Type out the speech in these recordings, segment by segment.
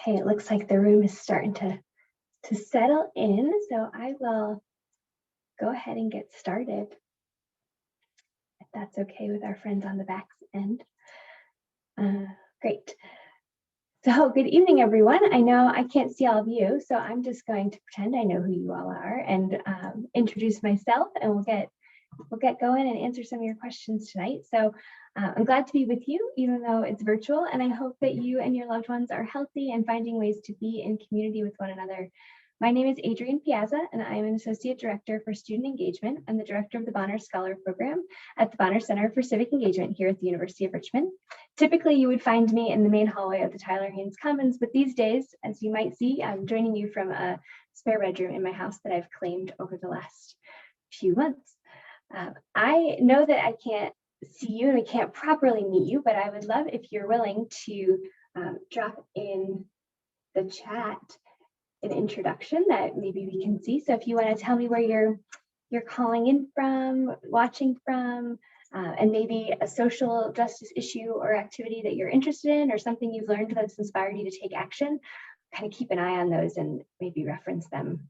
Okay, it looks like the room is starting to settle in, so I will go ahead and get started, if that's okay with our friends on the back end. Great. So good evening, everyone. I know I can't see all of you, so I'm just going to pretend I know who you all are and introduce myself, and we'll get going and answer some of your questions tonight. So I'm glad to be with you, even though it's virtual, and I hope that you and your loved ones are healthy and finding ways to be in community with one another. My name is Adrienne Piazza, and I am an Associate Director for Student Engagement and the Director of the Bonner Scholar Program at the Bonner Center for Civic Engagement here at the University of Richmond. Typically, you would find me in the main hallway of the Tyler Haynes Commons, but these days, as you might see, I'm joining you from a spare bedroom in my house that I've claimed over the last few months. I know that I can't see you and we can't properly meet you, but I would love if you're willing to drop in the chat an introduction that maybe we can see. So if you want to tell me where you're calling in from, watching from, and maybe a social justice issue or activity that you're interested in, or something you've learned that's inspired you to take action, kind of keep an eye on those and maybe reference them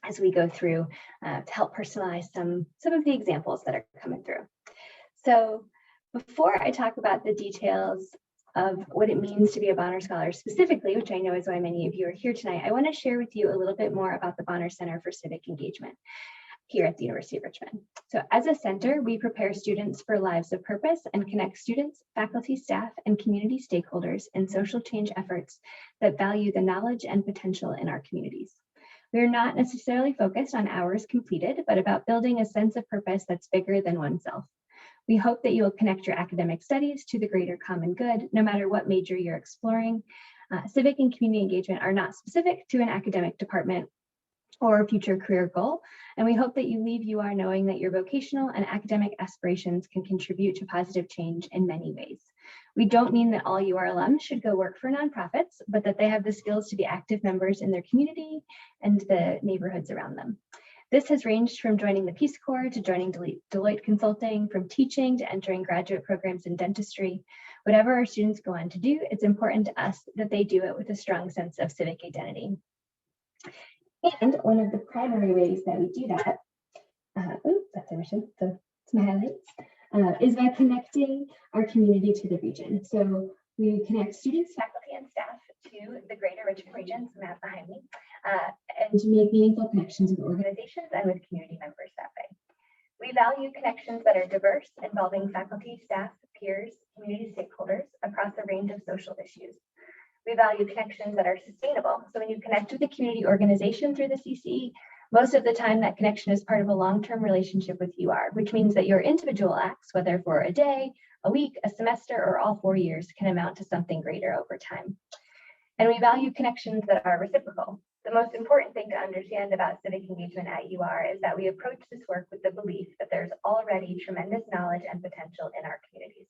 as we go through to help personalize some of the examples that are coming through. So before I talk about the details of what it means to be a Bonner Scholar specifically, which I know is why many of you are here tonight, I want to share with you a little bit more about the Bonner Center for Civic Engagement here at the University of Richmond. So as a center, we prepare students for lives of purpose and connect students, faculty, staff, and community stakeholders in social change efforts that value the knowledge and potential in our communities. We are not necessarily focused on hours completed, but about building a sense of purpose that's bigger than oneself. We hope that you will connect your academic studies to the greater common good, no matter what major you're exploring. Civic and community engagement are not specific to an academic department or a future career goal, and we hope that you leave UR knowing that your vocational and academic aspirations can contribute to positive change in many ways. We don't mean that all UR alums should go work for nonprofits, but that they have the skills to be active members in their community and the neighborhoods around them. This has ranged from joining the Peace Corps to joining Deloitte Consulting, from teaching to entering graduate programs in dentistry. Whatever our students go on to do, it's important to us that they do it with a strong sense of civic identity. And one of the primary ways that we do that, that's omission, so it's my highlights, is by connecting our community to the region. So we connect students, faculty, and staff to the greater Richmond region, map behind me, and to make meaningful connections with organizations and with community members that way. We value connections that are diverse, involving faculty, staff, peers, community stakeholders across a range of social issues. We value connections that are sustainable. So when you connect with a community organization through the CCE, most of the time that connection is part of a long-term relationship with UR, which means that your individual acts, whether for a day, a week, a semester, or all 4 years, can amount to something greater over time. And we value connections that are reciprocal. The most important thing to understand about civic engagement at UR is that we approach this work with the belief that there's already tremendous knowledge and potential in our communities.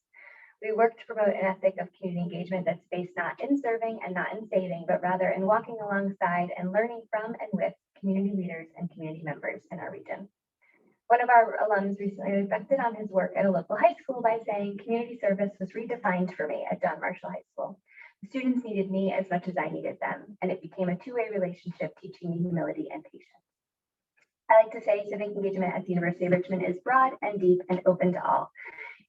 We work to promote an ethic of community engagement that's based not in serving and not in saving, but rather in walking alongside and learning from and with community leaders and community members in our region. One of our alums recently reflected on his work at a local high school by saying, "Community service was redefined for me at John Marshall High School. The students needed me as much as I needed them, and it became a two-way relationship teaching me humility and patience." I like to say civic engagement at the University of Richmond is broad and deep and open to all.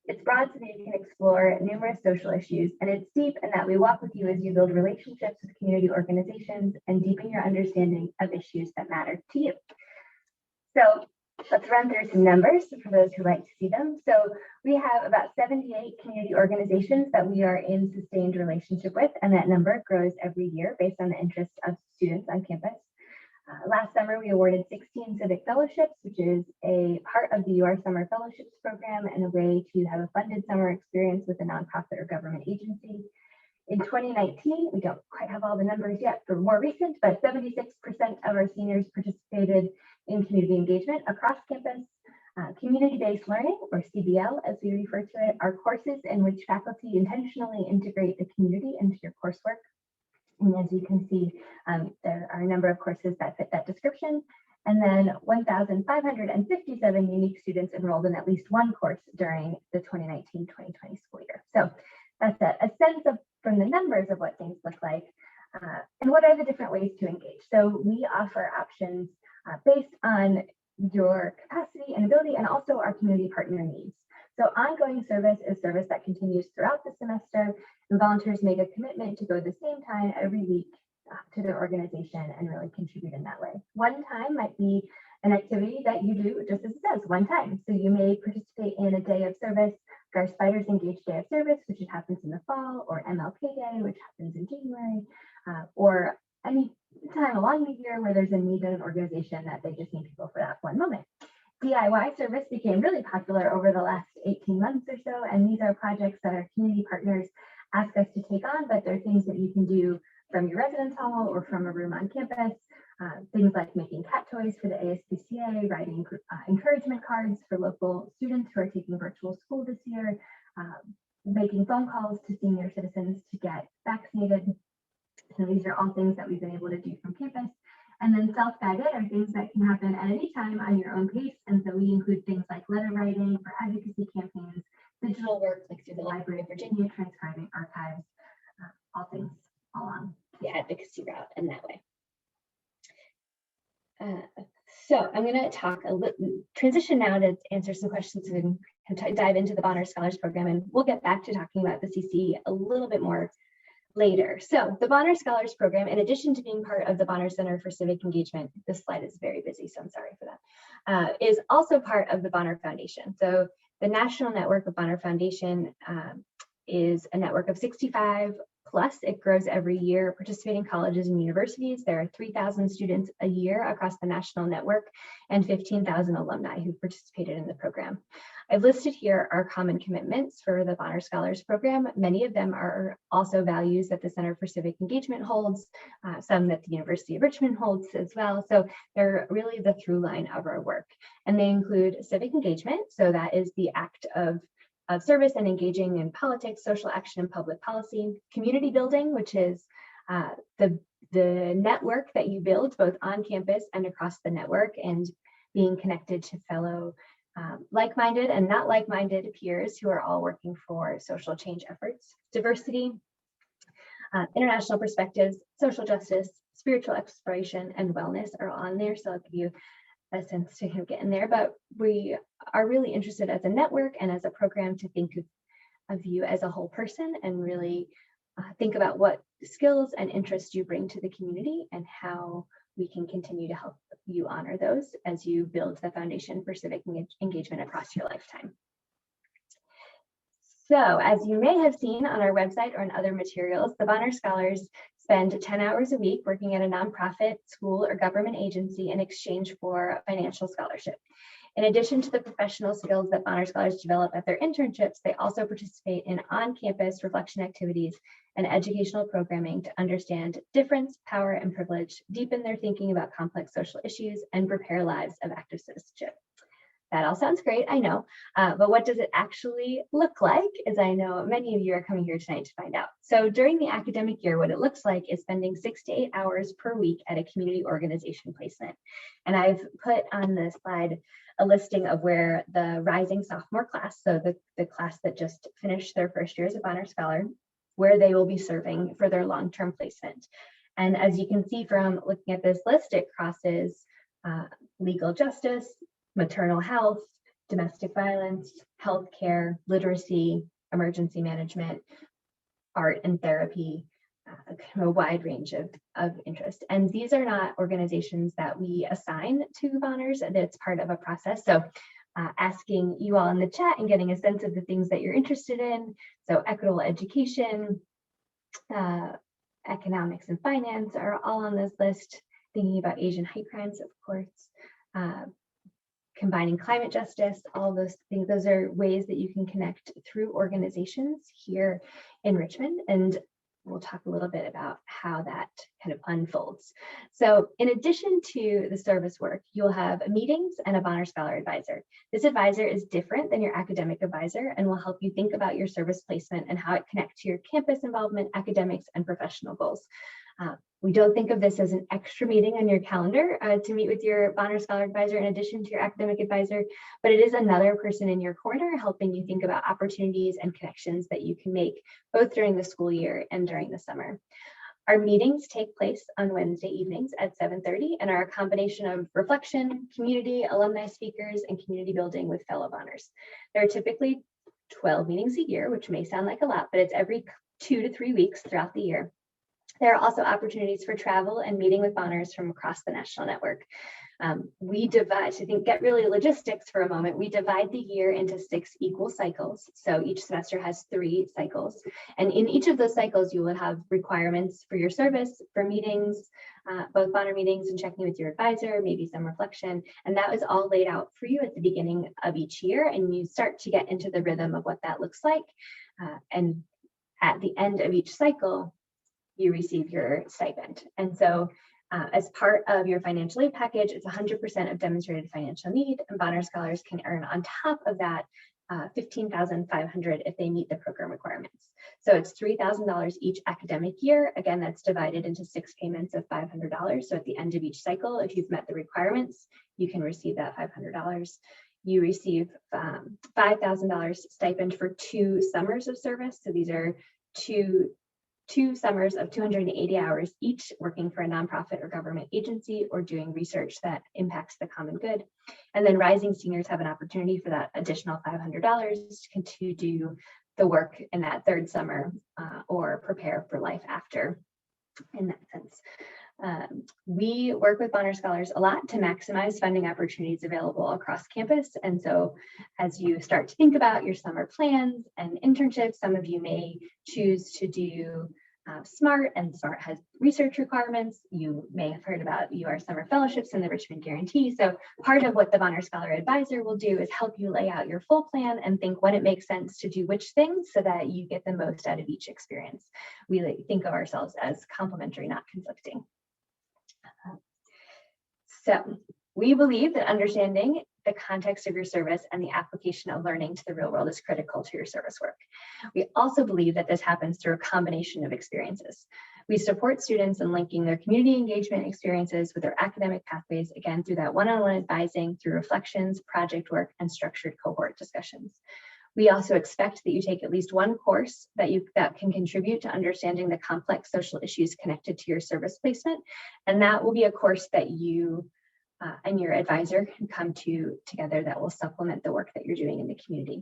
It's broad so that you can explore numerous social issues, and it's deep in that we walk with you as you build relationships with community organizations and deepen your understanding of issues that matter to you. So let's run through some numbers for those who like to see them. So we have about 78 community organizations that we are in sustained relationship with, and that number grows every year based on the interests of students on campus. Last summer, we awarded 16 Civic Fellowships, which is a part of the UR Summer Fellowships program and a way to have a funded summer experience with a nonprofit or government agency. In 2019, we don't quite have all the numbers yet for more recent, but 76% of our seniors participated in community engagement across campus. Community-based learning, or CBL as we refer to it, are courses in which faculty intentionally integrate the community into your coursework. And as you can see, there are a number of courses that fit that description. And then 1,557 unique students enrolled in at least one course during the 2019-2020 school year. So that's a sense of, from the numbers, of what things look like. And what are the different ways to engage? So we offer options based on your capacity and ability, and also our community partner needs. So ongoing service is service that continues throughout the semester, and volunteers make a commitment to go the same time every week to their organization and really contribute in that way. One time might be an activity that you do just as it says, one time. So you may participate in a day of service, our Spiders Engaged Day of Service, which happens in the fall, or MLK Day, which happens in January, or any time along the year where there's a need in an organization that they just need people for that one moment. DIY service became really popular over the last 18 months or so, and these are projects that our community partners ask us to take on, but they're things that you can do from your residence hall or from a room on campus. Things like making cat toys for the ASPCA, writing encouragement cards for local students who are taking virtual school this year, making phone calls to senior citizens to get vaccinated. So these are all things that we've been able to do from campus. And then self-guided are things that can happen at any time on your own pace. And so we include things like letter writing for advocacy campaigns, digital work like through the Library of Virginia, transcribing archives, all things along the advocacy route in that way. So I'm going to transition now to answer some questions and dive into the Bonner Scholars Program, and we'll get back to talking about the CC a little bit more later. So the Bonner Scholars Program, in addition to being part of the Bonner Center for Civic Engagement, this slide is very busy, so I'm sorry for that, is also part of the Bonner Foundation. So the National Network of Bonner Foundation is a network of 65 plus. It grows every year. Participating colleges and universities, there are 3,000 students a year across the national network and 15,000 alumni who participated in the program. I've listed here our common commitments for the Bonner Scholars Program. Many of them are also values that the Center for Civic Engagement holds, some that the University of Richmond holds as well. So they're really the through line of our work. And they include civic engagement. So that is the act of service and engaging in politics, social action, and public policy. Community building, which is the network that you build both on campus and across the network, and being connected to fellow like-minded and not like-minded peers who are all working for social change efforts. Diversity, international perspectives, social justice, spiritual exploration, and wellness are on there. So I'll give you a sense to kind of get in there, but we are really interested as a network and as a program to think of you as a whole person and really think about what skills and interests you bring to the community and how we can continue to help you honor those as you build the foundation for civic engagement across your lifetime. So as you may have seen on our website or in other materials, the Bonner Scholars spend 10 hours a week working at a nonprofit, school, or government agency in exchange for financial scholarship. In addition to the professional skills that Bonner Scholars develop at their internships, they also participate in on-campus reflection activities and educational programming to understand difference, power, and privilege, deepen their thinking about complex social issues, and prepare lives of active citizenship. That all sounds great, I know, but what does it actually look like? As I know many of you are coming here tonight to find out. So during the academic year, what it looks like is spending 6 to 8 hours per week at a community organization placement. And I've put on the slide a listing of where the rising sophomore class, so the class that just finished their first year as a Bonner Scholar, where they will be serving for their long-term placement. And as you can see from looking at this list, it crosses legal justice, maternal health, domestic violence, healthcare, literacy, emergency management, art and therapy, a wide range of interest. And these are not organizations that we assign to Bonners, that's part of a process. So asking you all in the chat and getting a sense of the things that you're interested in. So equitable education, economics and finance are all on this list. Thinking about Asian hate crimes, of course. Combining climate justice, all those things, those are ways that you can connect through organizations here in Richmond. And we'll talk a little bit about how that kind of unfolds. So in addition to the service work, you'll have meetings and a Bonner Scholar advisor. This advisor is different than your academic advisor and will help you think about your service placement and how it connects to your campus involvement, academics, and professional goals. We don't think of this as an extra meeting on your calendar to meet with your Bonner Scholar advisor in addition to your academic advisor, but it is another person in your corner helping you think about opportunities and connections that you can make both during the school year and during the summer. Our meetings take place on Wednesday evenings at 7:30 and are a combination of reflection, community, alumni speakers, and community building with fellow honors. There are typically 12 meetings a year, which may sound like a lot, but it's every 2 to 3 weeks throughout the year. There are also opportunities for travel and meeting with honors from across the national network. We divide, so get really logistics for a moment. We divide the year into 6 equal cycles. So each semester has 3 cycles. And in each of those cycles, you will have requirements for your service, for meetings, both honor meetings and checking with your advisor, maybe some reflection. And that is all laid out for you at the beginning of each year. And you start to get into the rhythm of what that looks like. And at the end of each cycle, you receive your stipend. And so as part of your financial aid package, it's 100% of demonstrated financial need, and Bonner Scholars can earn on top of that $15,500 if they meet the program requirements. So it's $3,000 each academic year. Again, that's divided into 6 payments of $500. So at the end of each cycle, if you've met the requirements, you can receive that $500. You receive $5,000 stipend for 2 summers of service. So these are two summers of 280 hours each, working for a nonprofit or government agency or doing research that impacts the common good. And then rising seniors have an opportunity for that additional $500 to do the work in that 3rd summer or prepare for life after, in that sense. We work with Bonner Scholars a lot to maximize funding opportunities available across campus. And so as you start to think about your summer plans and internships, some of you may choose to do SMART, and SMART has research requirements. You may have heard about UR summer fellowships and the Richmond guarantee. So part of what the Bonner Scholar Advisor will do is help you lay out your full plan and think when it makes sense to do which things so that you get the most out of each experience. We think of ourselves as complementary, not conflicting. So we believe that understanding the context of your service and the application of learning to the real world is critical to your service work. We also believe that this happens through a combination of experiences. We support students in linking their community engagement experiences with their academic pathways, again, through that one-on-one advising, through reflections, project work, and structured cohort discussions. We also expect that you take at least one course that can contribute to understanding the complex social issues connected to your service placement. And that will be a course that you and your advisor can come together that will supplement the work that you're doing in the community.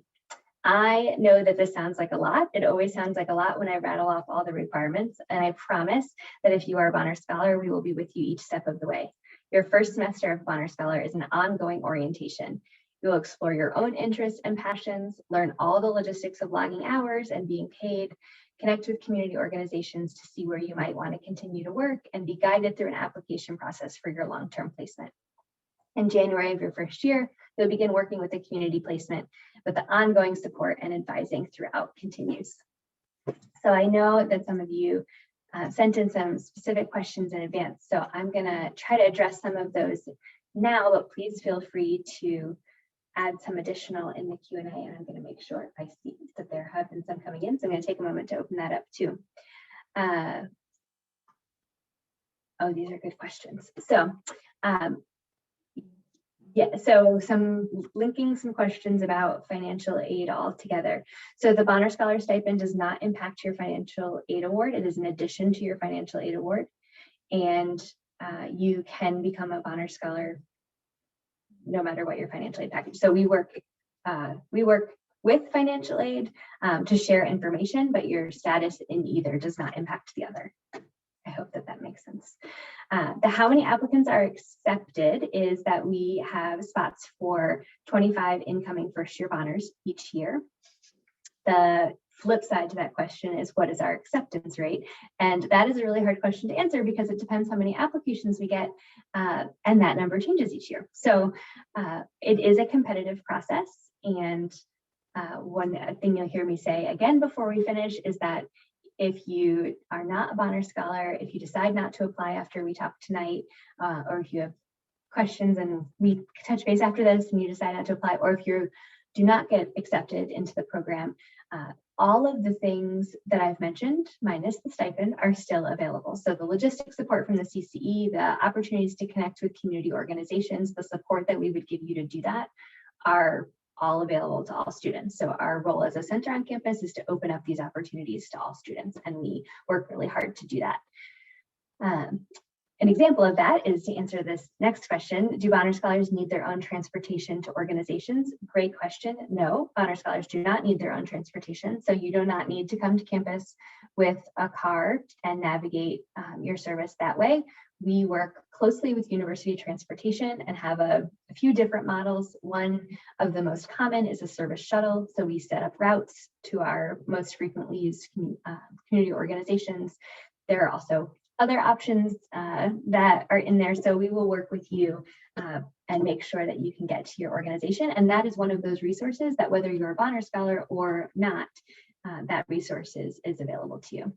I know that this sounds like a lot. It always sounds like a lot when I rattle off all the requirements. And I promise that if you are a Bonner Scholar, we will be with you each step of the way. Your first semester of Bonner Scholar is an ongoing orientation. You'll explore your own interests and passions, learn all the logistics of logging hours and being paid, connect with community organizations to see where you might want to continue to work, and be guided through an application process for your long-term placement. In January of your first year, you'll begin working with the community placement, but the ongoing support and advising throughout continues. So I know that some of you sent in some specific questions in advance, so I'm going to try to address some of those now, but please feel free to add some additional in the Q&A, and I'm going to make sure I see that there have been some coming in, so I'm going to take a moment to open that up too. Oh, these are good questions. So yeah, so linking some questions about financial aid all together. So the Bonner Scholar Stipend does not impact your financial aid award. It is an addition to your financial aid award. And you can become a Bonner Scholar no matter what your financial aid package. So we work with financial aid to share information, but your status in either does not impact the other. I hope that makes sense. The how many applicants are accepted is that we have spots for 25 incoming first-year Bonners each year. The flip side to that question is, what is our acceptance rate? And that is a really hard question to answer because it depends how many applications we get, and that number changes each year. So it is a competitive process. And one thing you'll hear me say again before we finish is that if you are not a Bonner Scholar, if you decide not to apply after we talk tonight, or if you have questions and we touch base after this and you decide not to apply, or if you do not get accepted into the program, all of the things that I've mentioned, minus the stipend, are still available. So the logistics support from the CCE, the opportunities to connect with community organizations, the support that we would give you to do that are all available to all students. So our role as a center on campus is to open up these opportunities to all students, and we work really hard to do that. An example of that is to answer this next question. Do Honor Scholars need their own transportation to organizations? Great question. No, Honor Scholars do not need their own transportation. So you do not need to come to campus with a car and navigate your service that way. We work closely with university transportation and have a few different models. One of the most common is a service shuttle. So we set up routes to our most frequently used community organizations. There are also other options that are in there. So we will work with you and make sure that you can get to your organization. And that is one of those resources that whether you're a Bonner Scholar or not, that resource is available to you.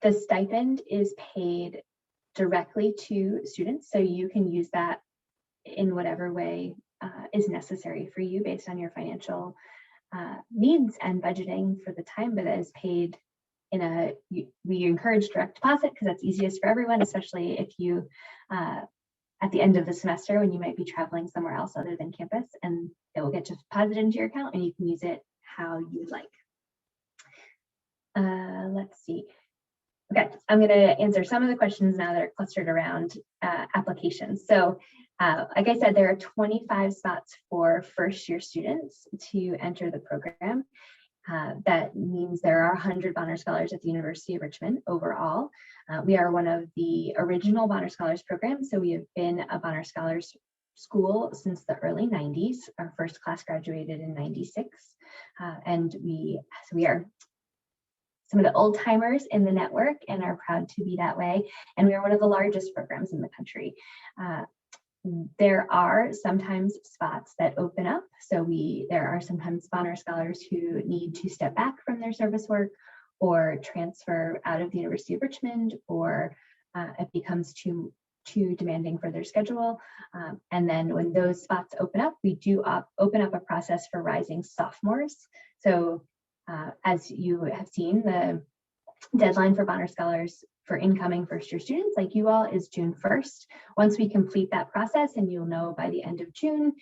The stipend is paid directly to students. So you can use that in whatever way is necessary for you based on your financial needs and budgeting for the time, but that is paid we encourage direct deposit because that's easiest for everyone, especially if you at the end of the semester when you might be traveling somewhere else other than campus, and it will get deposited into your account and you can use it how you would like. Let's see. Okay, I'm going to answer some of the questions now that are clustered around applications. So like I said, there are 25 spots for first-year students to enter the program. That means there are 100 Bonner Scholars at the University of Richmond overall. We are one of the original Bonner Scholars programs, so we have been a Bonner Scholars school since the early 90s. Our first class graduated in 96, and we are some of the old timers in the network and are proud to be that way. And we are one of the largest programs in the country. There are sometimes spots that open up. So there are sometimes Bonner Scholars who need to step back from their service work or transfer out of the University of Richmond, or it becomes too demanding for their schedule. And then when those spots open up, we do open up a process for rising sophomores. So as you have seen, the deadline for Bonner Scholars for incoming first-year students like you all is June 1st. Once we complete that process, and you'll know by the end of June,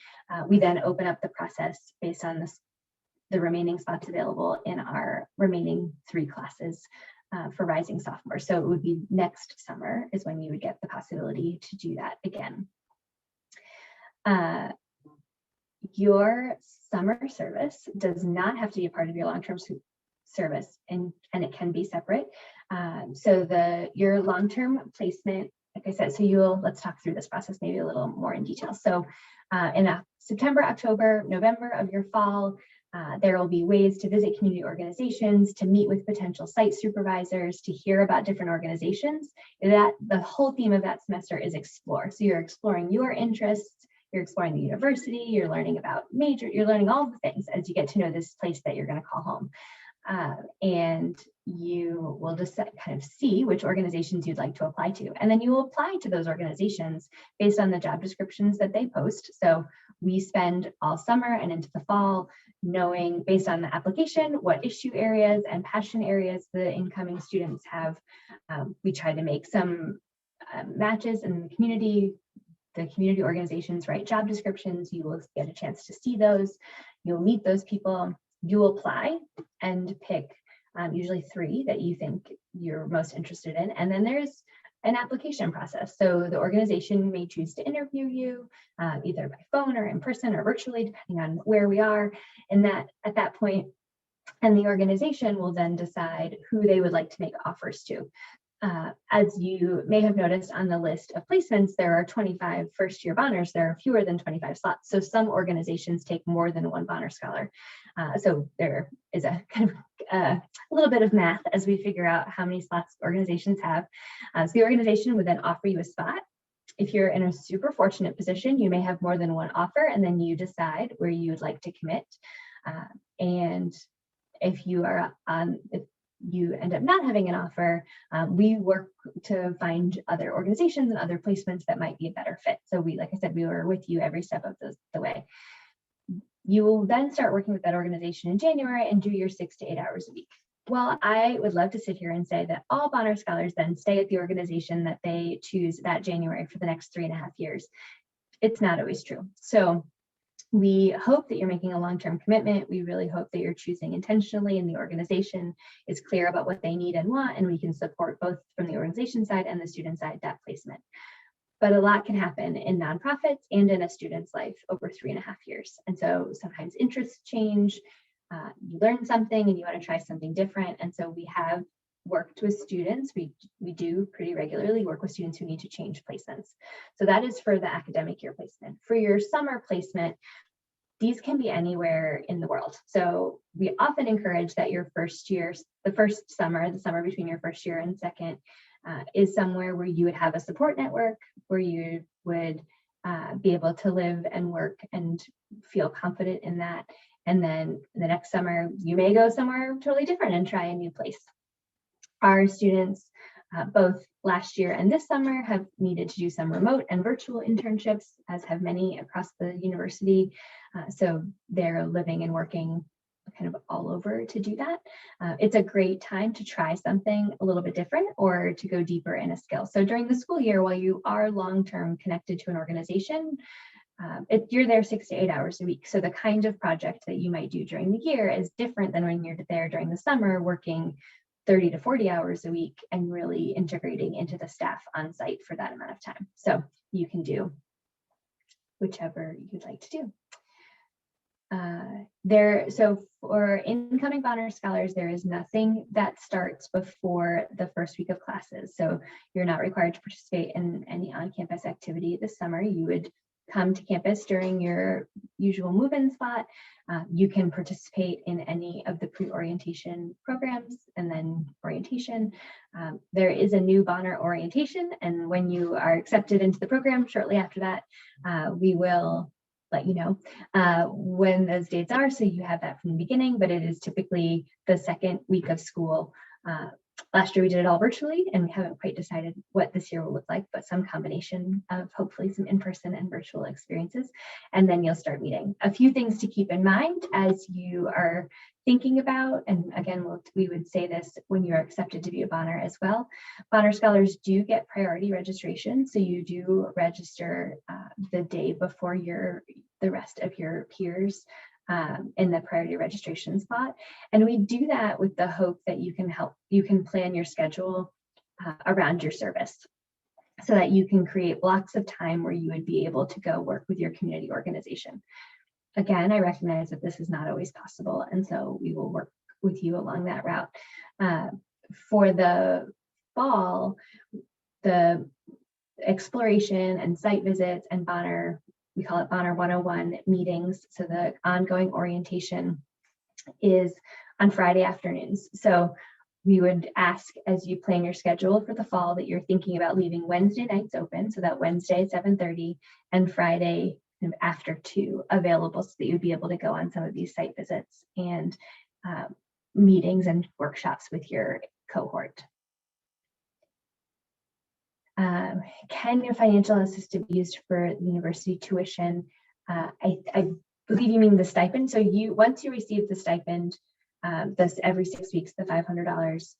we then open up the process based on the remaining spots available in our remaining 3 classes for rising sophomores. So it would be next summer is when you would get the possibility to do that again. Your summer service does not have to be a part of your long-term service, and it can be separate. So your long-term placement, like I said, let's talk through this process maybe a little more in detail. So in September, October, November of your fall, there will be ways to visit community organizations, to meet with potential site supervisors, to hear about different organizations. The whole theme of that semester is explore. So you're exploring your interests, you're exploring the university, you're learning about you're learning all the things as you get to know this place that you're going to call home. And you will just kind of see which organizations you'd like to apply to. And then you will apply to those organizations based on the job descriptions that they post. So we spend all summer and into the fall knowing, based on the application, what issue areas and passion areas the incoming students have. We try to make some matches in the community. The community organizations write job descriptions. You will get a chance to see those. You'll meet those people. You apply and pick usually 3 that you think you're most interested in. And then there's an application process. So the organization may choose to interview you either by phone or in person or virtually, depending on where we are. And that at that point, and the organization will then decide who they would like to make offers to. As you may have noticed on the list of placements, there are 25 first-year Bonners. There are fewer than 25 slots. So some organizations take more than 1 Bonner Scholar. So there is a kind of a little bit of math as we figure out how many slots organizations have. So the organization would then offer you a spot. If you're in a super fortunate position, you may have more than 1 offer, and then you decide where you would like to commit. And if you end up not having an offer, we work to find other organizations and other placements that might be a better fit. So like I said, we were with you every step of the way. You will then start working with that organization in January and do your 6 to 8 hours a week. Well, I would love to sit here and say that all Bonner Scholars then stay at the organization that they choose that January for the next 3.5 years. It's not always true. So We hope that you're making a long-term commitment. We really hope that you're choosing intentionally and the organization is clear about what they need and want, and we can support both from the organization side and the student side that placement. But a lot can happen in nonprofits and in a student's life over 3.5 years. And so sometimes interests change, you learn something and you want to try something different. And so we have worked with students. We do pretty regularly work with students who need to change placements. So that is for the academic year placement. For your summer placement, these can be anywhere in the world. So we often encourage that your first year, the summer between your first year and second, is somewhere where you would have a support network, where you would be able to live and work and feel confident in that. And then the next summer, you may go somewhere totally different and try a new place. Our students, both last year and this summer, have needed to do some remote and virtual internships, as have many across the university. So they're living and working kind of all over to do that. It's a great time to try something a little bit different or to go deeper in a skill. So during the school year, while you are long-term connected to an organization, you're there 6 to 8 hours a week. So the kind of project that you might do during the year is different than when you're there during the summer working 30 to 40 hours a week and really integrating into the staff on site for that amount of time. So you can do whichever you'd like to do. So for incoming Bonner Scholars, there is nothing that starts before the first week of classes. So you're not required to participate in any on-campus activity this summer. You would come to campus during your usual move-in spot. You can participate in any of the pre-orientation programs and then orientation. There is a new Bonner orientation, and when you are accepted into the program shortly after that, we will let you know when those dates are, so you have that from the beginning, but it is typically the second week of school. Last year we did it all virtually, and we haven't quite decided what this year will look like, but some combination of hopefully some in-person and virtual experiences, and then you'll start meeting. A few things to keep in mind as you are thinking about, and again, we would say this when you're accepted to be a Bonner as well. Bonner Scholars do get priority registration, so you do register the day before the rest of your peers in the priority registration spot. And we do that with the hope that you can plan your schedule around your service so that you can create blocks of time where you would be able to go work with your community organization. Again, I recognize that this is not always possible, and so we will work with you along that route. For the fall, the exploration and site visits and Bonner, we call it Bonner 101 meetings. So the ongoing orientation is on Friday afternoons. So we would ask, as you plan your schedule for the fall, that you're thinking about leaving Wednesday nights open, so that Wednesday 7:30 and Friday after 2 available, so that you'd be able to go on some of these site visits and meetings and workshops with your cohort. Can your financial assistance be used for university tuition? I believe you mean the stipend. So once you receive the stipend, this every 6 weeks, the $500,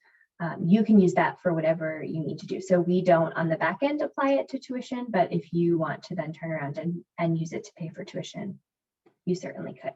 you can use that for whatever you need to do. So we don't on the back end apply it to tuition, but if you want to then turn around and use it to pay for tuition, you certainly could.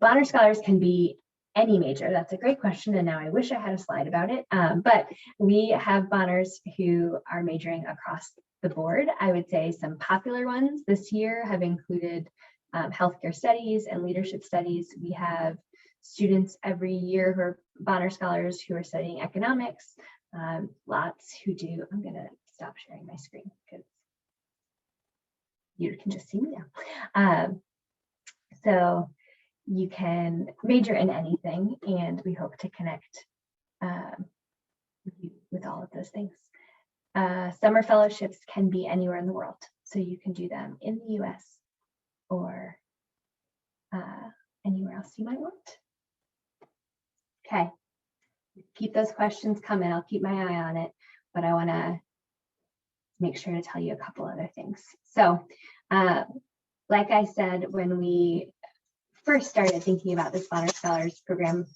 Bonner Scholars can be any major. That's a great question, and now I wish I had a slide about it, but we have Bonners who are majoring across the board. I would say some popular ones this year have included healthcare studies and leadership studies. We have students every year who are Bonner Scholars who are studying economics, lots who do. I'm going to stop sharing my screen because you can just see me now. So you can major in anything, and we hope to connect with all of those things. Summer fellowships can be anywhere in the world, so you can do them in the US or anywhere else you might want. Okay, keep those questions coming. I'll keep my eye on it, but I want to make sure to tell you a couple other things. So, like I said, when we first started thinking about this Bonner Scholars program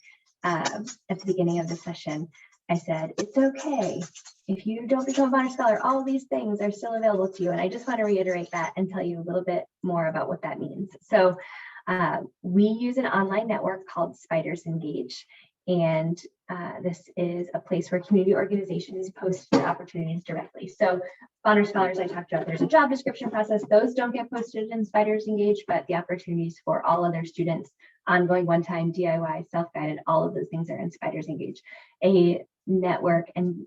at the beginning of the session, I said, it's okay. If you don't become a Honor Scholar, all these things are still available to you. And I just want to reiterate that and tell you a little bit more about what that means. So we use an online network called Spiders Engage. And this is a place where community organizations post their opportunities directly. So Honor Scholars I talked about, there's a job description process. Those don't get posted in Spiders Engage, but the opportunities for all other students, ongoing, one-time, DIY, self-guided, all of those things are in Spiders Engage, a network and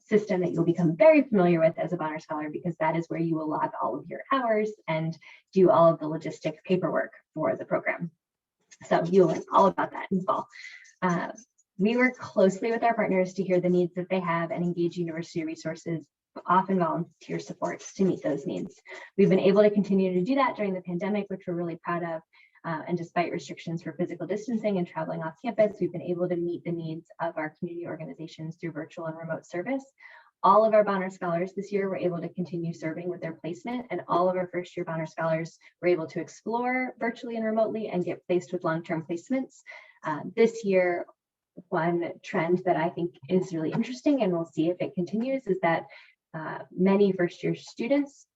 system that you'll become very familiar with as a Honor Scholar, because that is where you will log all of your hours and do all of the logistic paperwork for the program. So you'll learn all about that in fall. We work closely with our partners to hear the needs that they have and engage university resources, often volunteer supports, to meet those needs. We've been able to continue to do that during the pandemic, which we're really proud of. And despite restrictions for physical distancing and traveling off campus, we've been able to meet the needs of our community organizations through virtual and remote service. All of our Honor Scholars this year were able to continue serving with their placement, and all of our first-year Honor Scholars were able to explore virtually and remotely and get placed with long-term placements. This year, one trend that I think is really interesting, and we'll see if it continues, is that many first-year students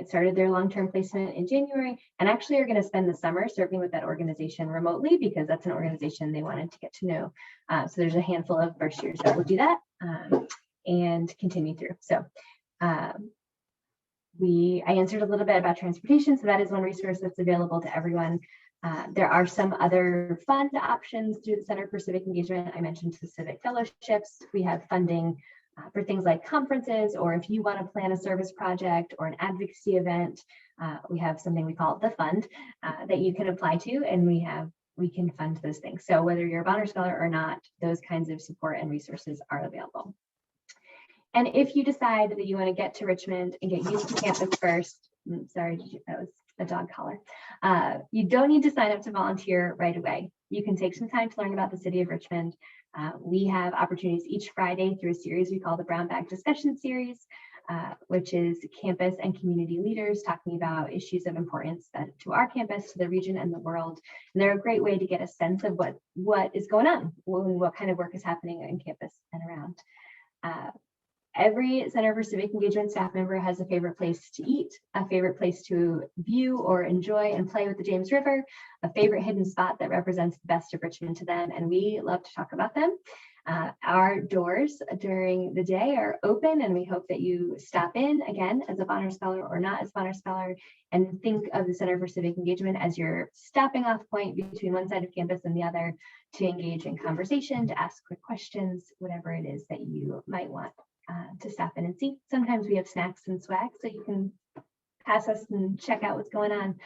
started their long-term placement in January and actually are going to spend the summer serving with that organization remotely, because that's an organization they wanted to get to know. So there's a handful of first years that will do that and continue through. So I answered a little bit about transportation, so that is one resource that's available to everyone. There are some other fund options through the Center for Civic Engagement. I mentioned the Civic Fellowships. We have funding for things like conferences, or if you want to plan a service project or an advocacy event, we have something we call the fund that you can apply to, and we can fund those things. So whether you're a Honor Scholar or not, those kinds of support and resources are available. And if you decide that you want to get to Richmond and get used to campus first, sorry, that was a dog collar. You don't need to sign up to volunteer right away. You can take some time to learn about the city of Richmond. We have opportunities each Friday through a series we call the Brown Bag Discussion Series, which is campus and community leaders talking about issues of importance to our campus, to the region, and the world. And they're a great way to get a sense of what is going on, what kind of work is happening on campus and around. Every Center for Civic Engagement staff member has a favorite place to eat, a favorite place to view or enjoy and play with the James River, a favorite hidden spot that represents the best of Richmond to them, and we love to talk about them. Our doors during the day are open, and we hope that you stop in, again, as a Honor Scholar or not as a Honor Scholar, and think of the Center for Civic Engagement as your stopping off point between one side of campus and the other to engage in conversation, to ask quick questions, whatever it is that you might want to stop in and see. Sometimes we have snacks and swag, so you can pass us and check out what's going on.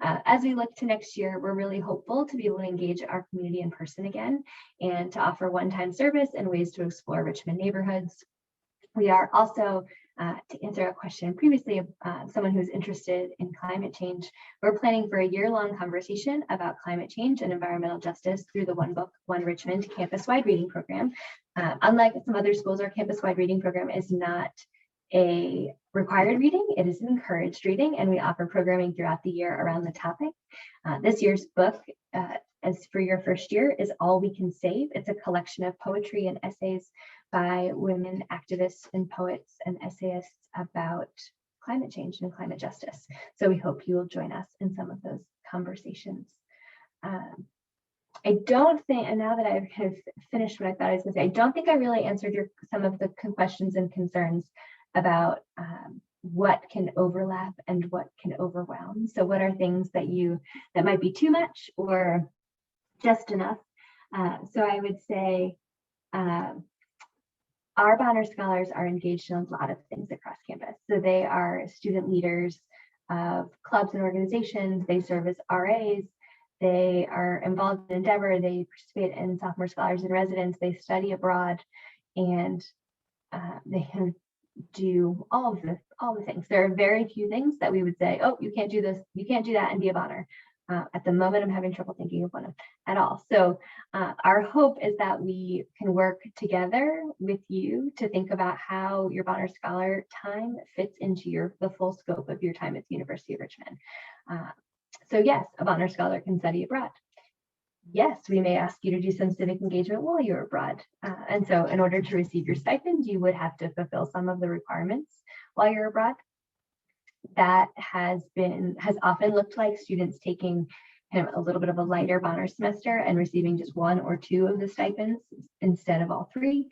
As we look to next year, we're really hopeful to be able to engage our community in person again and to offer one-time service and ways to explore Richmond neighborhoods. We are also, to answer a question previously of someone who's interested in climate change, we're planning for a year-long conversation about climate change and environmental justice through the One Book, One Richmond campus-wide reading program. Unlike some other schools, our campus-wide reading program is not a required reading, it is an encouraged reading, and we offer programming throughout the year around the topic. This year's book, as for your first year, is All We Can Save. It's a collection of poetry and essays by women activists and poets and essayists about climate change and climate justice. So we hope you will join us in some of those conversations. I don't think, and now that I've kind of finished what I thought I was going to say, I don't think I really answered some of the questions and concerns about what can overlap and what can overwhelm. So what are things that might be too much or just enough? So I would say our Honor Scholars are engaged in a lot of things across campus. So they are student leaders of clubs and organizations. They serve as RAs. They are involved in Endeavor. They participate in Sophomore Scholars in Residence. They study abroad, and they do all the things. There are very few things that we would say, oh, you can't do this, you can't do that and be of honor. At the moment, I'm having trouble thinking of one at all. So our hope is that we can work together with you to think about how your Honor Scholar time fits into the full scope of your time at the University of Richmond. So yes, a Honor Scholar can study abroad. yes, we may ask you to do some civic engagement while you're abroad. And so in order to receive your stipend, you would have to fulfill some of the requirements while you're abroad. That has often looked like students taking kind of a little bit of a lighter honor semester and receiving just 1 or 2 of the stipends instead of all 3.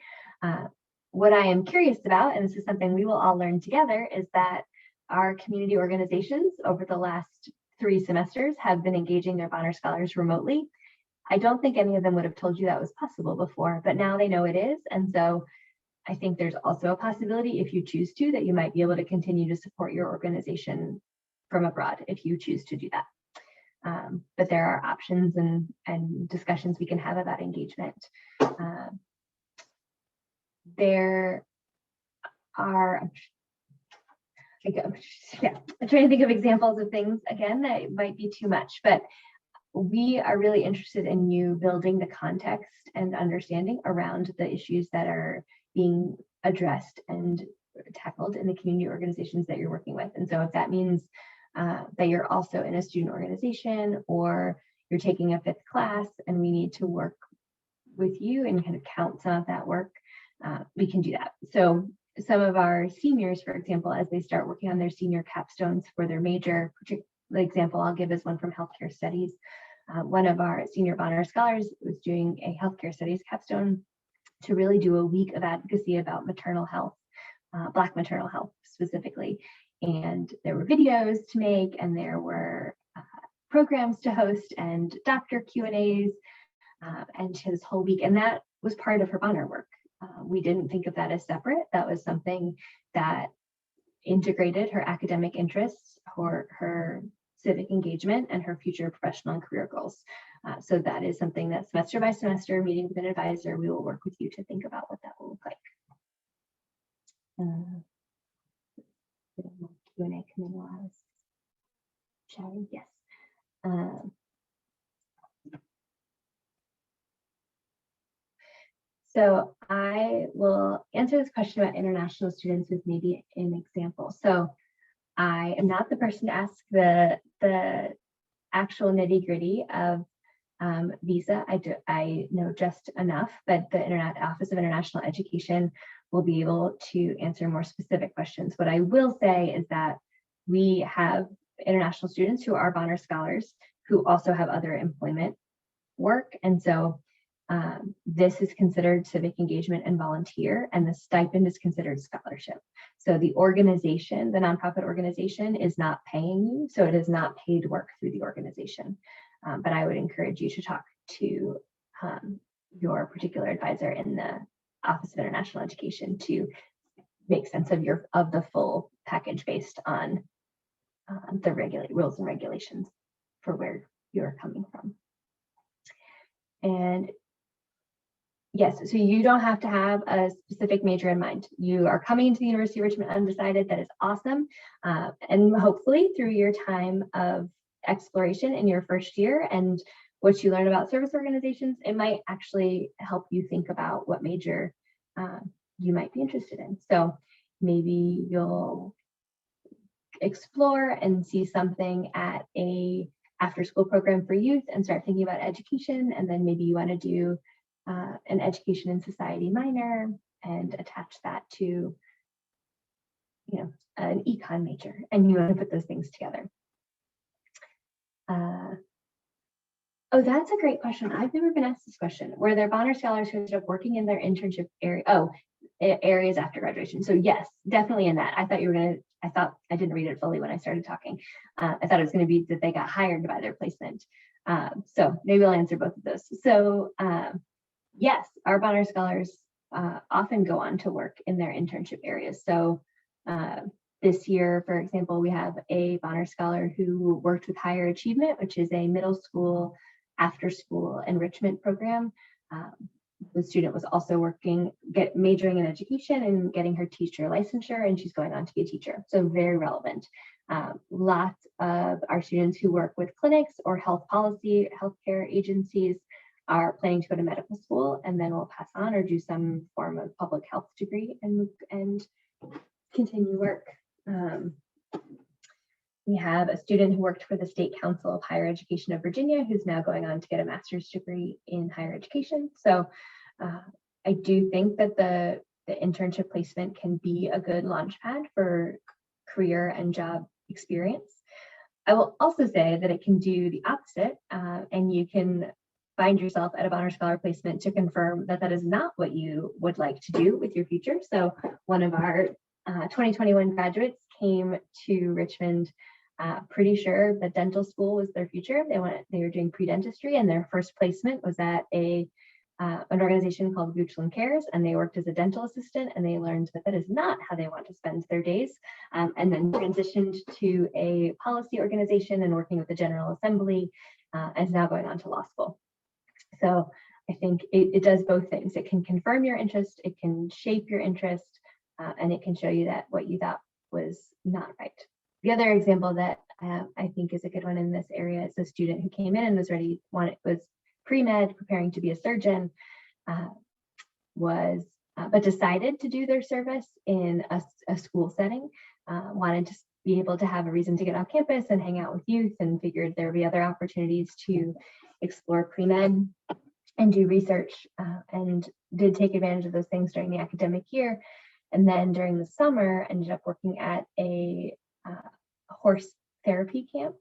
What I am curious about, and this is something we will all learn together, is that our community organizations over the last 3 semesters have been engaging their honor scholars remotely. I don't think any of them would have told you that was possible before, but now they know it is. And so I think there's also a possibility, if you choose to, that you might be able to continue to support your organization from abroad if you choose to do that. But there are options and discussions we can have about engagement. There are, I'm trying to think of examples of things, again, that might be too much, but we are really interested in you building the context and understanding around the issues that are being addressed and tackled in the community organizations that you're working with. And so if that means that you're also in a student organization, or you're taking a 5th class and we need to work with you and kind of count some of that work, we can do that. So some of our seniors, for example, as they start working on their senior capstones for their major, the example I'll give is one from healthcare studies. One of our senior honor scholars was doing a healthcare studies capstone to really do a week of advocacy about maternal health, Black maternal health specifically. And there were videos to make, and there were programs to host, and doctor Q&As, and his whole week. And that was part of her honor work. We didn't think of that as separate. That was something that integrated her academic interests, her civic engagement, and her future professional and career goals. So that is something that semester by semester, meeting with an advisor, we will work with you to think about what that will look like. Q&A come in while I was chatting. Yes. So I will answer this question about international students with maybe an example. So I am not the person to ask the actual nitty-gritty of visa. I know just enough, but the Office of International Education will be able to answer more specific questions. What I will say is that we have international students who are honor scholars who also have other employment work. And so this is considered civic engagement and volunteer, and the stipend is considered scholarship. So the organization, the nonprofit organization, is not paying you, so it is not paid work through the organization. But I would encourage you to talk to your particular advisor in the Office of International Education to make sense of the full package based on the rules and regulations for where you're coming from. And yes, so you don't have to have a specific major in mind. You are coming into the University of Richmond undecided. That is awesome. And hopefully through your time of exploration in your first year and what you learn about service organizations, it might actually help you think about what major you might be interested in. So maybe you'll explore and see something at a after-school program for youth and start thinking about education, and then maybe you want to do an education and society minor and attach that to, an econ major, and you want to put those things together. Oh, that's a great question. I've never been asked this question. Were there honor scholars who ended up working in their internship area? Areas after graduation. So yes, definitely in that. I thought I didn't read it fully when I started talking. I thought it was going to be that they got hired by their placement. So maybe I'll answer both of those. So yes, our honor scholars often go on to work in their internship areas. So this year, for example, we have a honor scholar who worked with Higher Achievement, which is a middle school after school enrichment program. The student was also majoring in education and getting her teacher licensure, and she's going on to be a teacher. So very relevant. Lots of our students who work with clinics or health policy, healthcare agencies are planning to go to medical school and then will pass on or do some form of public health degree and continue work. We have a student who worked for the State Council of Higher Education of Virginia, who's now going on to get a master's degree in higher education. So I do think that the internship placement can be a good launchpad for career and job experience. I will also say that it can do the opposite, and you can find yourself at a Honor Scholar placement to confirm that that is not what you would like to do with your future. So one of our 2021 graduates came to Richmond pretty sure that dental school was their future. They were doing pre-dentistry, and their first placement was at an organization called Richmond Cares, and they worked as a dental assistant, and they learned that that is not how they want to spend their days, and then transitioned to a policy organization and working with the General Assembly, and is now going on to law school. So I think it does both things. It can confirm your interest, it can shape your interest, and it can show you that what you thought was not right. The other example that I think is a good one in this area is a student who came in and was pre-med, preparing to be a surgeon, but decided to do their service in a school setting, wanted to be able to have a reason to get on campus and hang out with youth, and figured there would be other opportunities to explore pre-med and do research, and did take advantage of those things during the academic year. And then during the summer, ended up working at a horse therapy camp,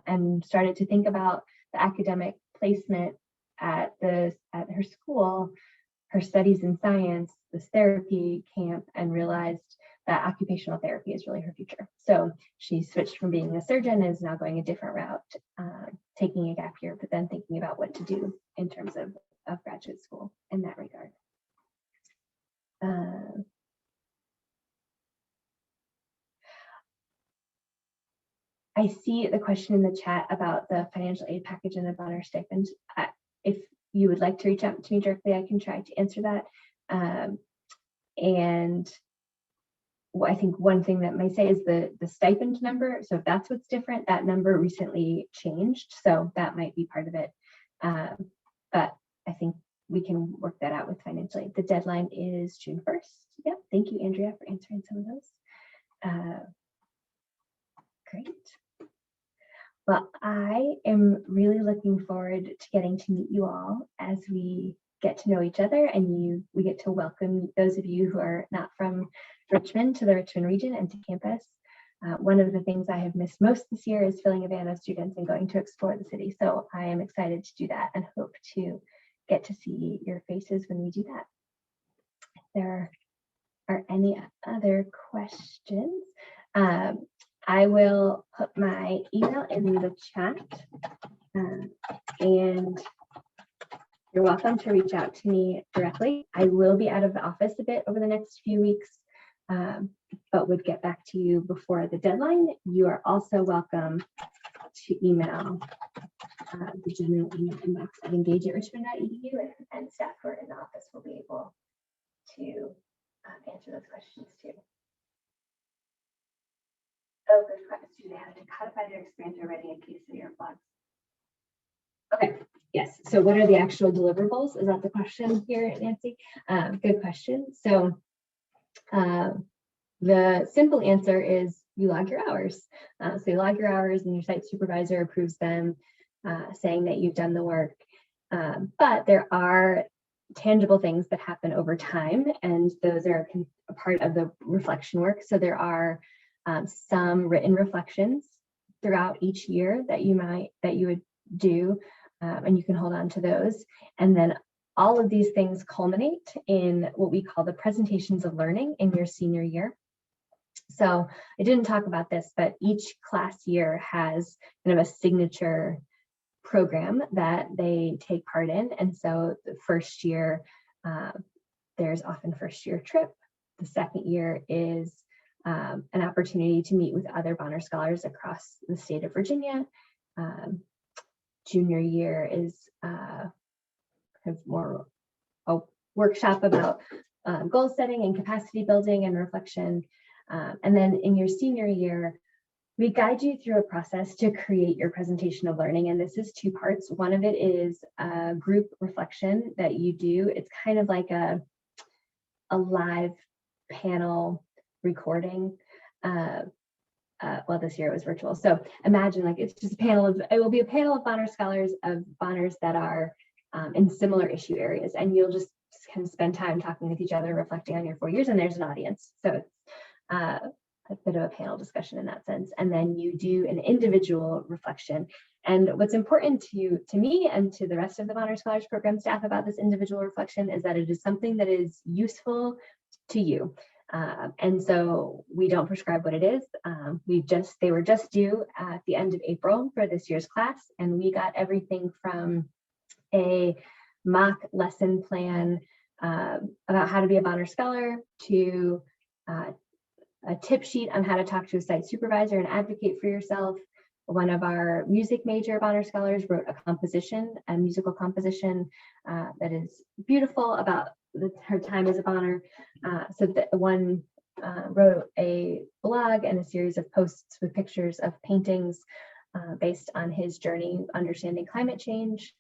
and started to think about the academic placement at her school, her studies in science, this therapy camp, and realized that occupational therapy is really her future. So she switched from being a surgeon, is now going a different route, taking a gap year, but then thinking about what to do in terms of graduate school in that regard. I see the question in the chat about the financial aid package and the Bonner stipend. If you would like to reach out to me directly, I can try to answer that. And I think one thing that might say is the stipend number. So if that's what's different, that number recently changed. So that might be part of it. But I think we can work that out with financial aid. The deadline is June 1st. Yep. Thank you, Andrea, for answering some of those. Great. Well, I am really looking forward to getting to meet you all as we get to know each other, and we get to welcome those of you who are not from Richmond to the Richmond region and to campus. One of the things I have missed most this year is filling a van of students and going to explore the city. So I am excited to do that and hope to get to see your faces when we do that. If there are any other questions, I will put my email in the chat, and you're welcome to reach out to me directly. I will be out of the office a bit over the next few weeks, but would get back to you before the deadline. You are also welcome to email the general email inbox at engage@richmond.edu, and staff who are in the office will be able to answer those questions too. Oh, good question. Do they have to codify their experience already in case study or blogs? Okay, yes. So what are the actual deliverables? Is that the question here, Nancy? Good question. So the simple answer is you log your hours. So you log your hours and your site supervisor approves them, saying that you've done the work. But there are tangible things that happen over time, and those are a part of the reflection work. So there are some written reflections throughout each year that you would do, and you can hold on to those. And then all of these things culminate in what we call the presentations of learning in your senior year. So I didn't talk about this, but each class year has kind of a signature program that they take part in. And so the first year, there's often first year trip. The second year is an opportunity to meet with other Bonner Scholars across the state of Virginia. Junior year is kind of more a workshop about goal setting and capacity building and reflection. And then in your senior year, we guide you through a process to create your presentation of learning. And this is two parts. One of it is a group reflection that you do. It's kind of like a live panel recording well, this year it was virtual. So imagine like it's just it will be a panel of Bonner scholars of Bonners that are in similar issue areas, and you'll just kind of spend time talking with each other, reflecting on your 4 years, and there's an audience. So it's a bit of a panel discussion in that sense. And then you do an individual reflection. And what's important to me and to the rest of the Bonner Scholars Program staff about this individual reflection is that it is something that is useful to you. And so we don't prescribe what it is. They were just due at the end of April for this year's class, and we got everything from a mock lesson plan about how to be a Bonner Scholar to a tip sheet on how to talk to a site supervisor and advocate for yourself. One of our music major Bonner Scholars wrote a musical composition that is beautiful about her time as a Bonner. So that one wrote a blog and a series of posts with pictures of paintings based on his journey understanding climate change.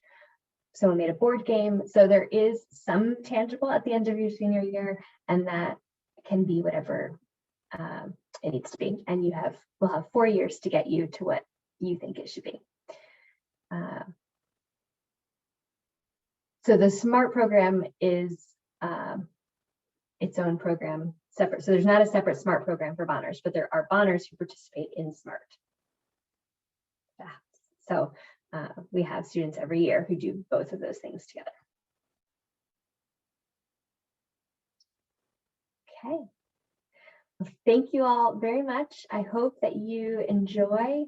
Someone made a board game. So there is some tangible at the end of your senior year, and that can be whatever it needs to be. And we'll have 4 years to get you to what you think it should be. So the SMART program is its own program, separate. So there's not a separate SMART program for Bonners, but there are Bonners who participate in SMART. So we have students every year who do both of those things together. Okay. Well, thank you all very much. I hope that you enjoy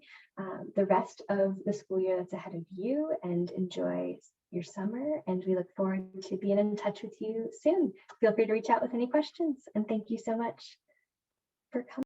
the rest of the school year that's ahead of you and enjoy your summer. And we look forward to being in touch with you soon. Feel free to reach out with any questions. And thank you so much for coming.